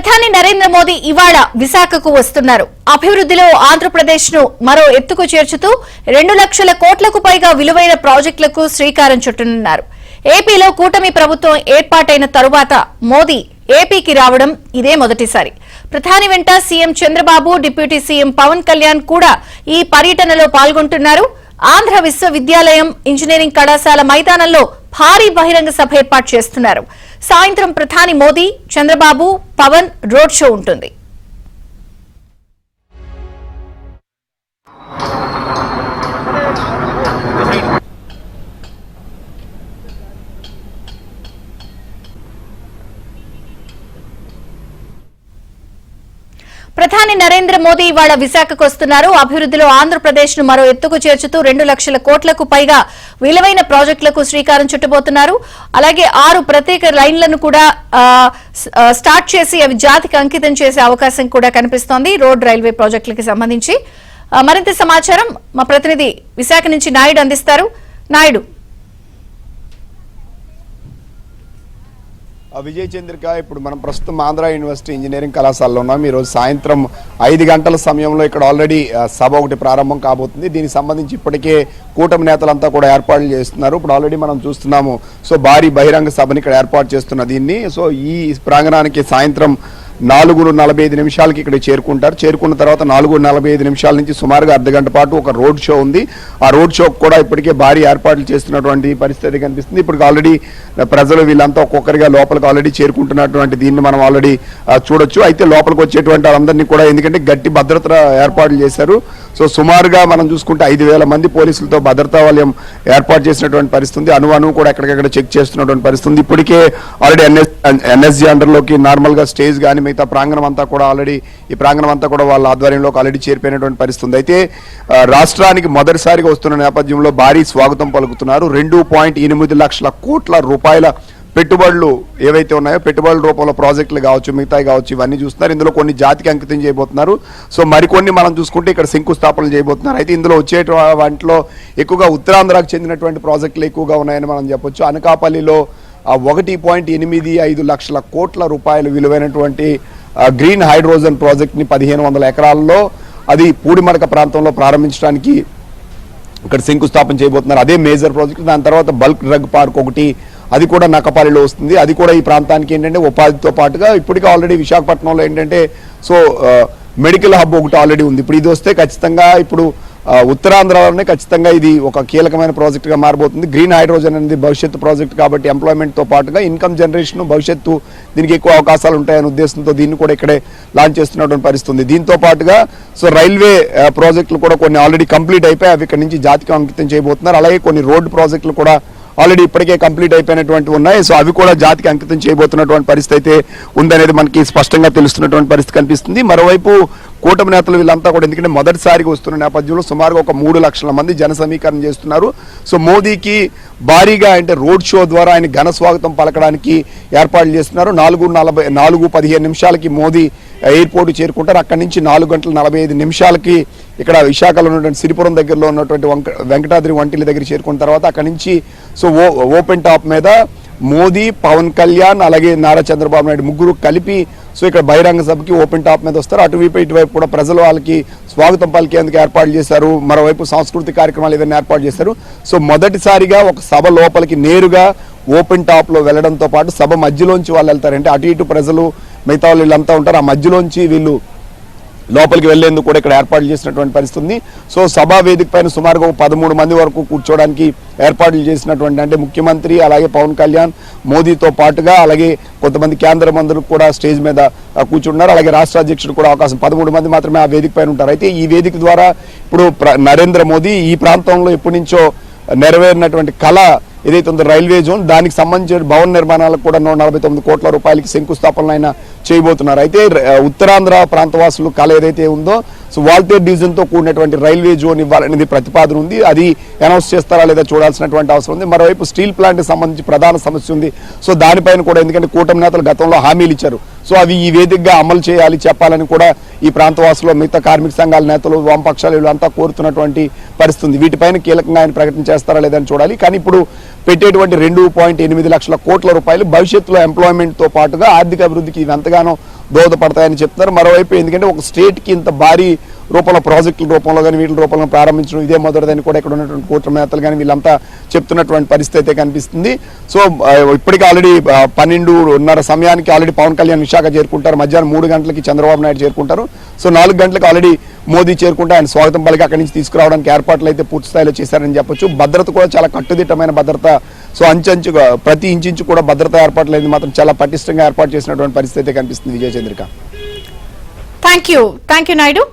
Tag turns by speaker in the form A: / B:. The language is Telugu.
A: ప్రధాని నరేంద్ర మోదీ ఇవాళ విశాఖకు వస్తున్నారు. అభివృద్ధిలో ఆంధ్రప్రదేశ్ ను మరో ఎత్తుకు చేర్చుతూ 2 లక్షల కోట్లకు పైగా విలువైన ప్రాజెక్టులకు శ్రీకారం చుట్టనున్నారు. ఏపీలో కూటమి ప్రభుత్వం ఏర్పాటైన తరువాత మోదీ ఏపీకి రావడం ఇదే మొదటిసారి. ప్రధాని వెంట CM Chandrababu, deputy CM Pawan Kalyan కూడా ఈ పర్యటనలో పాల్గొంటున్నారు. ఆంధ్ర విశ్వవిద్యాలయం ఇంజనీరింగ్ కళాశాల మైదానంలో భారీ బహిరంగ సభ ఏర్పాటు చేస్తున్నారు. సాయంత్రం ప్రధాని మోదీ, చంద్రబాబు, పవన్ రోడ్ షో ఉంటుంది. ప్రధాని నరేంద్ర మోదీ ఇవాళ విశాఖకు వస్తున్నారు. అభివృద్ధిలో ఆంధ్రప్రదేశ్ ను మరో ఎత్తుకు చేర్చుతూ 2 లక్షల కోట్లకు పైగా విలువైన ప్రాజెక్టులకు శ్రీకారం చుట్టబోతున్నారు. అలాగే 6 ప్రత్యేక లైన్లను కూడా స్టార్ట్ చేసి అవి జాతికి అంకితం చేసే అవకాశం కూడా కనిపిస్తోంది. రోడ్, రైల్వే ప్రాజెక్టులకు సంబంధించి మరింత సమాచారం మా ప్రతినిధి విశాఖ నుంచి నాయుడు అందిస్తారు. నాయుడు,
B: విజయ్ చంద్రిక, ఇప్పుడు మనం ప్రస్తుతం ఆంధ్ర యూనివర్సిటీ ఇంజనీరింగ్ కళాశాలలో ఉన్నాం. ఈరోజు సాయంత్రం 5 గంటల సమయంలో ఇక్కడ ఆల్రెడీ సభ ఒకటి ప్రారంభం కాబోతుంది. దీనికి సంబంధించి ఇప్పటికే కూటమి నేతలంతా కూడా ఏర్పాట్లు చేస్తున్నారు. ఇప్పుడు ఆల్రెడీ మనం చూస్తున్నాము. సో భారీ బహిరంగ సభని ఇక్కడ ఏర్పాటు చేస్తున్న దీన్ని. సో ఈ ప్రాంగణానికి సాయంత్రం 4:45 ఇక్కడ చేరుకుంటారు. చేరుకున్న తర్వాత 4:45 నుంచి సుమారుగా అర్ధగంట పాటు ఒక రోడ్ షో ఉంది. ఆ రోడ్ షో కూడా ఇప్పటికే భారీ ఏర్పాట్లు చేస్తున్నటువంటి పరిస్థితి కనిపిస్తుంది. ఇప్పుడు ఆల్రెడీ ప్రజలు వీళ్ళంతా ఒక్కొక్కరిగా లోపలికి ఆల్రెడీ చేరుకుంటున్నటువంటి దీన్ని మనం ఆల్రెడీ చూడొచ్చు. అయితే లోపలికి వచ్చేటువంటి వాళ్ళందరినీ కూడా ఎందుకంటే గట్టి భద్రత ఏర్పాట్లు చేశారు. సో సుమారుగా మనం చూసుకుంటే 5,000 మంది పోలీసులతో భద్రతా వలయం ఏర్పాటు చేసినటువంటి పరిస్థితి. అణువు కూడా ఎక్కడికక్కడ చెక్ చేస్తున్నటువంటి పరిస్థితి. ఇప్పటికే ఆల్రెడీ ఎన్ఎస్జీ అండర్లోకి నార్మల్గా స్టేజ్ కానీ మిగతా ప్రాంగణం అంతా కూడా ఆల్రెడీ ఈ ప్రాంగణం అంతా కూడా వాళ్ళ ఆధ్వర్యంలోకి ఆల్రెడీ చేరిపోయినటువంటి పరిస్థితి. అయితే రాష్ట్రానికి మొదటిసారిగా వస్తున్న నేపథ్యంలో భారీ స్వాగతం పలుకుతున్నారు. 2.8 లక్షల కోట్ల రూపాయల పెట్టుబడులు ఏవైతే ఉన్నాయో, పెట్టుబడుల రూపంలో ప్రాజెక్టులు కావచ్చు, మిగతాయి కావచ్చు, ఇవన్నీ చూస్తున్నారు. ఇందులో కొన్ని జాతికి అంకితం చేయబోతున్నారు. సో మరికొన్ని మనం చూసుకుంటే ఇక్కడ శంకుస్థాపనలు చేయబోతున్నారు. అయితే ఇందులో వచ్చే వాటిలో ఎక్కువగా ఉత్తరాంధ్రకు చెందినటువంటి ప్రాజెక్టులు ఎక్కువగా ఉన్నాయని మనం చెప్పొచ్చు. అనకాపల్లిలో 1.85 లక్షల కోట్ల రూపాయలు విలువైనటువంటి గ్రీన్ హైడ్రోజన్ ప్రాజెక్ట్ని 1500 ఎకరాల్లో అది పూడిమడక ప్రాంతంలో ప్రారంభించడానికి ఇక్కడ శంకుస్థాపన చేయబోతున్నారు. అదే మేజర్ ప్రాజెక్ట్. దాని తర్వాత బల్క్ డ్రగ్ పార్క్ ఒకటి, అది కూడా నక్కపల్లిలో వస్తుంది. అది కూడా ఈ ప్రాంతానికి ఏంటంటే ఉపాధితో పాటుగా ఇప్పటికే ఆల్రెడీ విశాఖపట్నంలో ఏంటంటే సో మెడికల్ హబ్ ఒకటి ఆల్రెడీ ఉంది. ఇప్పుడు ఇది వస్తే ఖచ్చితంగా ఇప్పుడు ఉత్తరాంధ్రలోనే ఖచ్చితంగా ఇది ఒక కీలకమైన ప్రాజెక్టుగా మారబోతుంది. గ్రీన్ హైడ్రోజన్ అనేది భవిష్యత్తు ప్రాజెక్ట్ కాబట్టి ఎంప్లాయ్మెంట్తో పాటుగా ఇన్కమ్ జనరేషన్, భవిష్యత్తు దీనికి ఎక్కువ అవకాశాలు ఉంటాయనే ఉద్దేశంతో దీన్ని కూడా ఇక్కడే లాంచ్ చేస్తున్నటువంటి పరిస్థితి. దీంతో పాటుగా సో రైల్వే ప్రాజెక్టులు కూడా కొన్ని ఆల్రెడీ కంప్లీట్ అయిపోయి అవి ఇక్కడ నుంచి జాతికి అంకితం చేయబోతున్నారు. అలాగే కొన్ని రోడ్డు ప్రాజెక్టులు కూడా ఆల్రెడీ ఇప్పటికే కంప్లీట్ అయిపోయినటువంటి ఉన్నాయి. సో అవి కూడా జాతికి అంకితం చేయబోతున్నటువంటి పరిస్థితి అయితే ఉందనేది మనకి స్పష్టంగా తెలుస్తున్నటువంటి పరిస్థితి కనిపిస్తుంది. మరోవైపు కూటమి నేతలు వీళ్ళంతా కూడా ఎందుకంటే మొదటిసారిగా వస్తున్న నేపథ్యంలో సుమారుగా ఒక 3 లక్షల మంది జన సమీకరణ చేస్తున్నారు. సో మోదీకి భారీగా అంటే రోడ్ షో ద్వారా ఆయన ఘన స్వాగతం పలకడానికి ఏర్పాట్లు చేస్తున్నారు. 4:15 మోదీ ఎయిర్పోర్ట్ చేరుకుంటారు. అక్కడి నుంచి 4:45 ఇక్కడ విశాఖలో ఉన్నటువంటి సిరిపురం దగ్గరలో ఉన్నటువంటి వెంకటాద్రి వంటిల దగ్గర చేరుకున్న తర్వాత అక్కడి నుంచి సో ఓపెన్ టాప్ మీద మోదీ, పవన్ కళ్యాణ్ అలాగే నారా చంద్రబాబు నాయుడు ముగ్గురు కలిపి సో ఇక్కడ బహిరంగ సభకి ఓపెన్ టాప్ మీద వస్తారు. అటువైపు ఇటువైపు కూడా ప్రజలు వాళ్ళకి స్వాగతం పలికేందుకు ఏర్పాట్లు చేశారు. మరోవైపు సాంస్కృతిక కార్యక్రమాలు ఏదైనా ఏర్పాటు చేశారు. సో మొదటిసారిగా ఒక సభ లోపలికి నేరుగా ఓపెన్ టాప్ లో వెళ్లడంతో పాటు సభ మధ్యలోంచి వాళ్ళు వెళ్తారంటే అటు ఇటు ప్రజలు మిగతా వాళ్ళు వీళ్ళంతా ఉంటారు. ఆ మధ్యలోంచి వీళ్ళు లోపలికి వెళ్లేందుకు కూడా ఇక్కడ ఏర్పాట్లు చేసినటువంటి పరిస్థితి. సో సభా వేదిక పైన సుమారుగా 13 మంది వరకు కూర్చోవడానికి ఏర్పాట్లు చేసినటువంటి అంటే ముఖ్యమంత్రి అలాగే పవన్ కళ్యాణ్, మోదీతో పాటుగా అలాగే కొంతమంది కేంద్ర మంత్రులు కూడా స్టేజ్ మీద కూర్చుంటున్నారు. అలాగే రాష్ట్ర అధ్యక్షుడు కూడా అవకాశం 13 మంది మాత్రమే ఆ వేదిక పైన ఉంటారు. అయితే ఈ వేదిక ద్వారా ఇప్పుడు నరేంద్ర మోదీ ఈ ప్రాంతంలో ఎప్పటి నుంచో నెరవేరినటువంటి కళ ఏదైతే ఉందో రైల్వే జోన్, దానికి సంబంధించిన భవన నిర్మాణాలకు కూడా 149 కోట్ల రూపాయలకి శంకుస్థాపనలు ఆయన చేయబోతున్నారు. అయితే ఉత్తరాంధ్ర ప్రాంతవాసులు కళ ఏదైతే ఉందో సో వాల్తేర్ డివిజన్ తో కూడినటువంటి రైల్వే జోన్ ఇవ్వాలనేది ప్రతిపాదన ఉంది. అది అనౌన్స్ చేస్తారా లేదా చూడాల్సినటువంటి అవసరం ఉంది. మరోవైపు స్టీల్ ప్లాంట్ కి సంబంధించి ప్రధాన సమస్య ఉంది. సో దానిపైన కూడా ఎందుకంటే కూటమి నేతలు గతంలో హామీలు ఇచ్చారు. సో అవి ఈ వేదికగా అమలు చేయాలి, చెప్పాలని కూడా ఈ ప్రాంతవాసులు, మిగతా కార్మిక సంఘాల నేతలు, వామపక్షాలు వీళ్ళంతా కోరుతున్నటువంటి పరిస్థితి. వీటిపైన కీలకంగా ఆయన ప్రకటన చేస్తారా లేదని చూడాలి. కానీ ఇప్పుడు పెట్టేటువంటి 2.8 లక్షల కోట్ల రూపాయలు భవిష్యత్తులో ఎంప్లాయ్మెంట్ తో పాటుగా ఆర్థిక అభివృద్ధికి ఎంతగానో దోహదపడతాయని చెప్తున్నారు. మరోవైపు ఎందుకంటే ఒక స్టేట్కి ఇంత భారీ రూపంలో ప్రాజెక్టుల రూపంలో కానీ వీటి రూపంలో ప్రారంభించడం ఇదే మొదటిదని కూడా ఇక్కడ ఉన్నటువంటి కూటమి నేతలు కానీ వీళ్ళంతా చెప్తున్నటువంటి పరిస్థితి అయితే కనిపిస్తుంది. సో ఇప్పటికీ ఆల్రెడీ 12:30 సమయానికి ఆల్రెడీ పవన్ కళ్యాణ్ విశాఖ చేరుకుంటారు. మధ్యాహ్నం 3 గంటలకి చంద్రబాబు నాయుడు చేరుకుంటారు. సో 4 గంటలకు ఆల్రెడీ మోదీ చేరుకుంటే ఆయన స్వాగతం పలికి అక్కడి నుంచి తీసుకురావడానికి ఏర్పాట్లు అయితే పూర్తి స్థాయిలో చేశారని చెప్పొచ్చు. భద్రత కూడా చాలా కట్టుదిట్టమైన భద్రత. సో అంచెంచుగా ప్రతి ఇంచు కూడా భద్రతా ఏర్పాట్లు అనేది మాత్రం చాలా పటిష్టంగా ఏర్పాటు చేసినటువంటి పరిస్థితి అయితే కనిపిస్తుంది. విజయచంద్రిక.
A: Thank you Naidu.